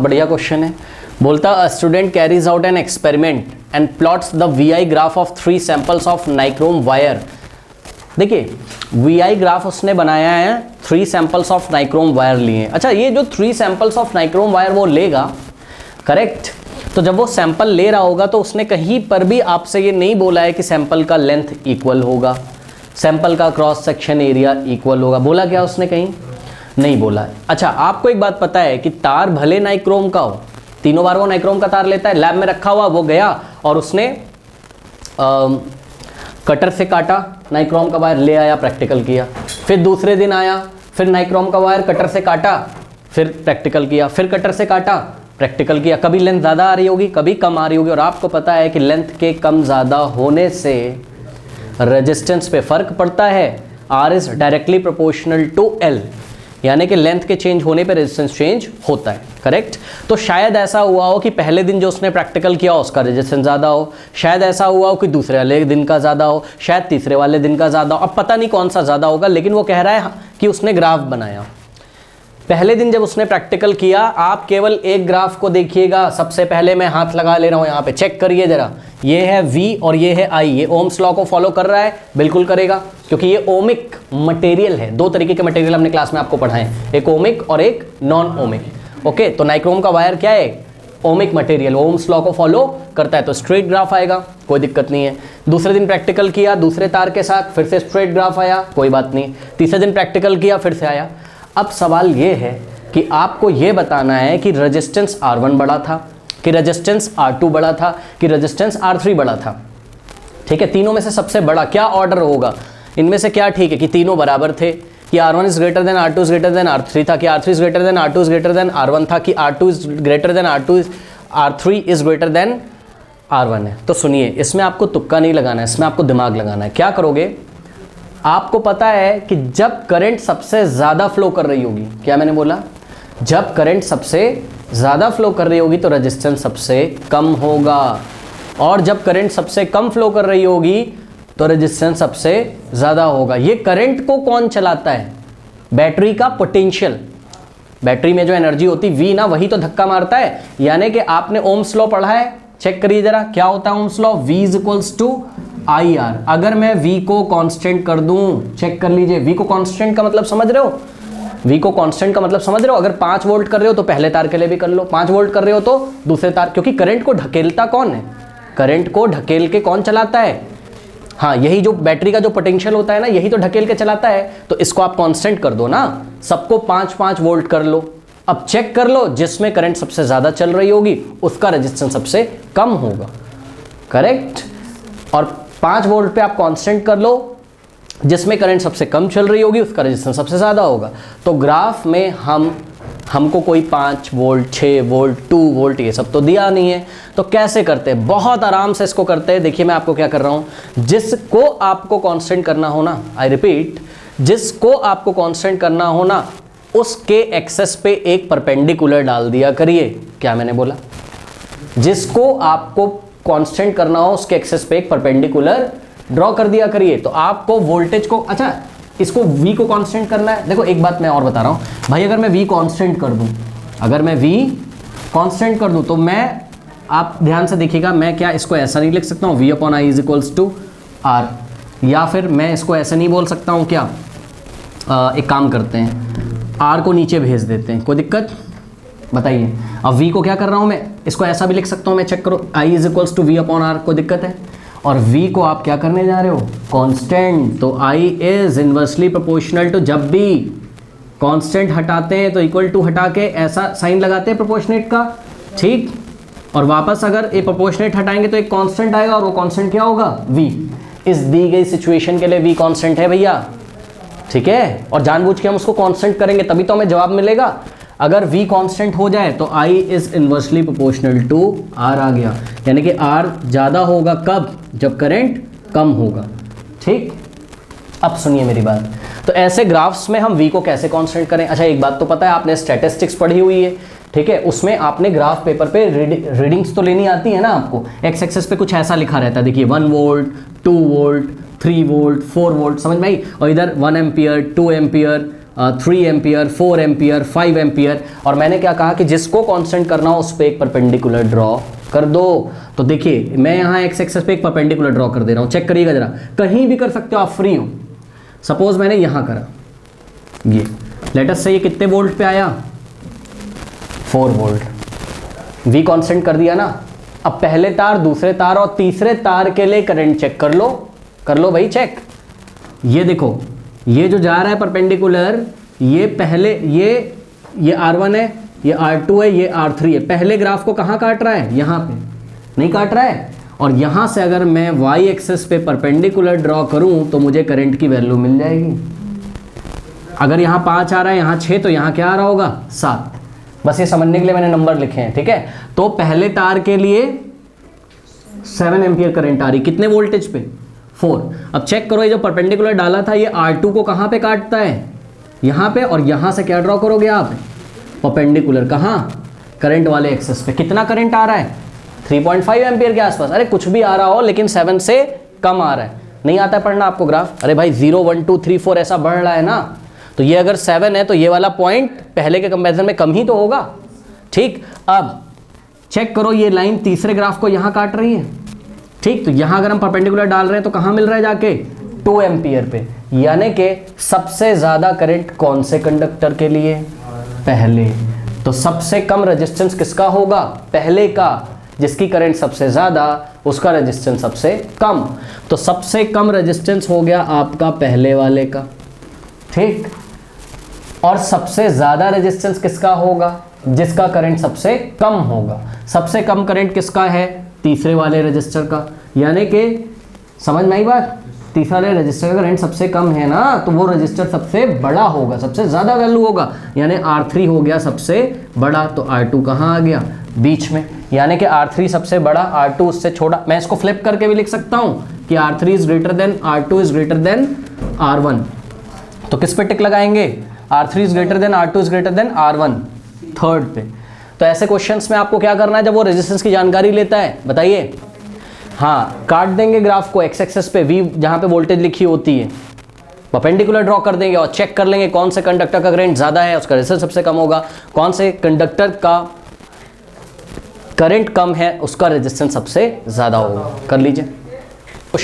बढ़िया क्वेश्चन है। बोलता a student carries out an experiment and plots the V graph of 3 samples of nichrome wire. देखिए V graph उसने बनाया है, 3 सैंपल्स ऑफ नाइक्रोम वायर लिए। अच्छा, ये जो 3 सैंपल्स ऑफ नाइक्रोम वायर वो लेगा, करेक्ट। तो जब वो सैंपल ले रहा होगा तो उसने कहीं पर भी आपसे ये नहीं बोला है कि सैंपल का लेंथ इक्वल होगा, सैंपल का क्रॉस सेक्शन एरिया इक्वल होगा। बोला क्या उसने? कहीं नहीं बोला है। अच्छा, आपको एक बात पता है कि तार भले नाइक्रोम का हो, तीनों बार वो नाइक्रोम का तार लेता है। लैब में रखा हुआ वो गया और उसने कटर से काटा, नाइक्रोम का वायर ले आया, प्रैक्टिकल किया। फिर दूसरे दिन आया, फिर नाइक्रोम का वायर कटर से काटा, फिर प्रैक्टिकल किया, फिर कटर से काटा, प्रैक्टिकल किया। कभी लेंथ ज़्यादा आ रही होगी, कभी कम आ रही होगी। और आपको पता है कि लेंथ के कम ज़्यादा होने से रेजिस्टेंस पे फर्क पड़ता है। R is directly proportional to L, यानी कि लेंथ के चेंज होने पे रेजिस्टेंस चेंज होता है, करेक्ट। तो शायद ऐसा हुआ हो कि पहले दिन जो उसने प्रैक्टिकल किया उसका रेजिस्टेंस ज़्यादा हो, शायद ऐसा हुआ हो कि दूसरे वाले दिन का ज़्यादा हो, शायद तीसरे वाले दिन का ज़्यादा हो। अब पता नहीं कौन सा ज़्यादा होगा, लेकिन वो कह रहा है कि उसने ग्राफ बनाया। पहले दिन जब उसने प्रैक्टिकल किया, आप केवल एक ग्राफ को देखिएगा। सबसे पहले मैं हाथ लगा ले रहा हूँ यहाँ पे, चेक करिए जरा। ये है V और ये है I। ये ओम्स लॉ को फॉलो कर रहा है? बिल्कुल करेगा, क्योंकि ये ओमिक मटेरियल है। 2 तरीके के मटेरियल हमने क्लास में आपको पढ़ाए, एक ओमिक और एक नॉन ओमिक। ओके, तो नाइक्रोम का वायर क्या है? ओमिक मटेरियल, ओम्स लॉ को फॉलो करता है, तो स्ट्रेट ग्राफ आएगा, कोई दिक्कत नहीं है। दूसरे दिन प्रैक्टिकल किया दूसरे तार के साथ, फिर से स्ट्रेट ग्राफ आया, कोई बात नहीं। तीसरे दिन प्रैक्टिकल किया, फिर से आया। अब सवाल ये है कि आपको ये बताना है कि रेजिस्टेंस R1 बड़ा था, कि रेजिस्टेंस R2 बड़ा था, कि रेजिस्टेंस R3 बड़ा था। ठीक है, तीनों में से सबसे बड़ा क्या ऑर्डर होगा? इनमें से क्या ठीक है कि तीनों बराबर थे, कि R1 is greater than R2 is greater than R3 था, कि R3 is greater than R2 is greater than R1 था, कि R2 is greater than R3 is greater than R1 है। तो सुनिए, इसमें आपको तुक्का नहीं लगाना है, इसमें आपको दिमाग लगाना है। क्या करोगे? आपको पता है कि जब करंट सबसे ज़्यादा फ्लो कर रही होगी, क्या मैंने बोला? जब करंट सबसे ज़्यादा फ्लो कर रही होगी तो रेजिस्टेंस सबसे कम होगा, और जब करंट सबसे कम फ्लो कर रही होगी तो रेजिस्टेंस सबसे ज़्यादा होगा। ये करंट को कौन चलाता है? बैटरी का पोटेंशियल। बैटरी में जो एनर्जी होती V ना, वही तो धक्का मारता है। यानी कि आपने ओम्स लॉ पढ़ा है, चेक करिए जरा, क्या होता है Ohm's law? V is equals to IR। अगर मैं V को कांस्टेंट कर दूं, चेक कर लीजिए, V को कांस्टेंट का मतलब समझ रहे हो? V को कांस्टेंट का मतलब समझ रहे हो? अगर 5 वोल्ट कर रहे हो तो पहले तार के लिए भी कर लो, 5 वोल्ट कर रहे हो तो दूसरे तार, क्योंकि करंट को ढकेलता कौन है? करंट को ढकेल के कौन चलाता है? हाँ, यही जो बैटरी का जो पोटेंशियल होता है ना, यही तो ढकेल के चलाता है। तो इसको आप कांस्टेंट कर दो ना, सबको 5-5 वोल्ट कर लो। अब चेक कर लो, जिसमें करंट सबसे ज़्यादा चल रही होगी उसका रेजिस्टेंस सबसे कम होगा, करेक्ट। और 5 वोल्ट पे आप कांस्टेंट कर लो, जिसमें करंट सबसे कम चल रही होगी उसका रेजिस्टेंस सबसे ज़्यादा होगा। तो ग्राफ में हमको कोई 5 वोल्ट, 6 वोल्ट, 2 वोल्ट ये सब तो दिया नहीं है। तो कैसे करते हैं? बहुत आराम से इसको करते हैं। देखिए मैं आपको क्या कर रहा हूँ, जिसको आपको कांस्टेंट करना हो ना, आई रिपीट, जिसको आपको कांस्टेंट करना हो ना, उसके एक्सेस पे एक परपेंडिकुलर डाल दिया करिए। क्या मैंने बोला? जिसको आपको कांस्टेंट करना हो उसके एक्सेस पे एक परपेंडिकुलर ड्रॉ कर दिया करिए। तो आपको वोल्टेज को, अच्छा इसको V को कांस्टेंट करना है। देखो एक बात मैं और बता रहा हूँ भाई, अगर मैं V कांस्टेंट कर दूं, अगर मैं V कांस्टेंट कर दूं तो मैं, आप ध्यान से देखिएगा, मैं क्या इसको ऐसा नहीं लिख सकता हूँ V/I is equals to R, या फिर मैं इसको ऐसे नहीं बोल सकता हूँ क्या? एक काम करते हैं, R को नीचे भेज देते हैं, कोई दिक्कत? बताइए। अब V को क्या कर रहा हूँ मैं, इसको ऐसा भी लिख सकता हूँ मैं, चेक करो, I is equals to V/R, कोई दिक्कत है? और V को आप क्या करने जा रहे हो? कांस्टेंट। तो I is inversely proportional to, जब भी कांस्टेंट हटाते हैं तो इक्वल टू हटा के ऐसा साइन लगाते हैं प्रोपोर्शनेट का, ठीक। और वापस अगर ये प्रोपोर्शनेट हटाएंगे तो एक कांस्टेंट आएगा, और वो कांस्टेंट क्या होगा? V। इस दी गई सिचुएशन के लिए V कांस्टेंट है भैया, ठीक है। और जानबूझ के हम उसको कांस्टेंट करेंगे तभी तो हमें जवाब मिलेगा। अगर V कांस्टेंट हो जाए तो I is inversely proportional to R आ गया, यानी कि R ज़्यादा होगा कब? जब करंट कम होगा, ठीक। अब सुनिए मेरी बात, तो ऐसे ग्राफ्स में हम V को कैसे कांस्टेंट करें? अच्छा एक बात तो पता है, आपने स्टैटिस्टिक्स पढ़ी हुई है, ठीक है, उसमें आपने ग्राफ पेपर पे रीडिंग्स तो लेनी आती है ना आपको। एक्स एक्सेस पे कुछ ऐसा लिखा रहता है, देखिए 1 वोल्ट, 2 वोल्ट, 3 वोल्ट, 4 वोल्ट, समझ में आई? और इधर 1 ampere, 2 ampere, 3 ampere, 4 ampere, 5 ampere. और मैंने क्या कहा कि जिसको कांस्टेंट करना हो उस पर एक परपेंडिकुलर ड्रॉ कर दो। तो देखिए मैं यहाँ एक्स एक्सेस पे एक परपेंडिकुलर ड्रॉ कर दे रहा हूँ, चेक करिएगा जरा, कहीं भी कर सकते हो, आप फ्री हो। सपोज मैंने यहाँ करा, ये लेटस से ये कितने वोल्ट पे आया, 4 वोल्ट, वी कांस्टेंट कर दिया ना। अब पहले तार, दूसरे तार और तीसरे तार के लिए करंट चेक कर लो भाई चेक। ये देखो, ये जो जा रहा है परपेंडिकुलर, ये पहले ये R1 है, ये R2 है, ये R3 है। पहले ग्राफ को कहाँ काट रहा है, यहाँ पे नहीं काट रहा है। और यहाँ से अगर मैं y एक्सेस पे परपेंडिकुलर ड्रॉ करूँ तो मुझे करंट की वैल्यू मिल जाएगी। अगर यहाँ 5 आ रहा है, यहाँ 6, तो यहाँ क्या आ रहा होगा, 7। बस ये समझने के लिए मैंने नंबर लिखे हैं, ठीक है। तो पहले तार के लिए 7 एम्पियर करंट आ रही, कितने वोल्टेज पे, 4। अब चेक करो, ये जो परपेंडिकुलर डाला था ये R2 को कहाँ पे काटता है, यहाँ पे। और यहाँ से क्या ड्रॉ करोगे आप, परपेंडिकुलर, कहाँ, करंट वाले एक्सेस पे। कितना करंट आ रहा है, 3.5 एम्पियर के आसपास। अरे कुछ भी आ रहा हो लेकिन 7 से कम आ रहा है। नहीं आता है पढ़ना आपको ग्राफ, अरे भाई 0 1 2 3 4 ऐसा बढ़ रहा है ना, तो ये अगर 7 है तो ये वाला पॉइंट पहले के कंपैरिजन में कम ही तो होगा, ठीक। अब चेक करो, ये लाइन तीसरे ग्राफ को यहाँ काट रही है, ठीक। तो यहाँ अगर हम परपेंडिकुलर डाल रहे हैं तो कहाँ मिल रहा है जाके, 2 एम्पियर पे। यानी कि सबसे ज़्यादा करंट कौन से कंडक्टर के लिए, पहले। तो सबसे कम रेजिस्टेंस किसका होगा, पहले का। जिसकी करंट सबसे ज़्यादा उसका रेजिस्टेंस सबसे कम। तो सबसे कम रेजिस्टेंस हो गया आपका पहले वाले का, ठीक। और सबसे ज़्यादा रेजिस्टेंस किसका होगा, जिसका करंट सबसे कम होगा। सबसे कम करंट किसका है, तीसरे वाले रजिस्टर का। यानी कि समझ में आई बात, तीसरा वाले रजिस्टर का करंट सबसे कम है ना, तो वो रजिस्टर सबसे बड़ा होगा, सबसे ज़्यादा वैल्यू होगा। यानी R3 हो गया सबसे बड़ा, तो R2 कहाँ आ गया, बीच में। यानी कि R3 सबसे बड़ा, R2 उससे छोटा। मैं इसको फ्लिप करके भी लिख सकता हूँ कि R3 is greater than R2 is greater than R1। तो किस पे टिक लगाएंगे, R3 is greater than R2 is greater than R1, third पे। तो ऐसे क्वेश्चंस में आपको क्या करना है, जब वो रेजिस्टेंस की जानकारी लेता है, बताइए, हाँ, काट देंगे ग्राफ को एक्स एक्सेस पे, V जहाँ पे वोल्टेज लिखी होती है, परपेंडिकुलर ड्रॉ कर देंगे और चेक कर लेंगे कौन से कंडक्टर का करंट ज़्यादा है, उसका रेजिस्टेंस सबसे कम होगा। कौन से कंडक्टर का करंट कम है, उसका रेजिस्टेंस सबसे ज़्यादा होगा। कर लीजिए।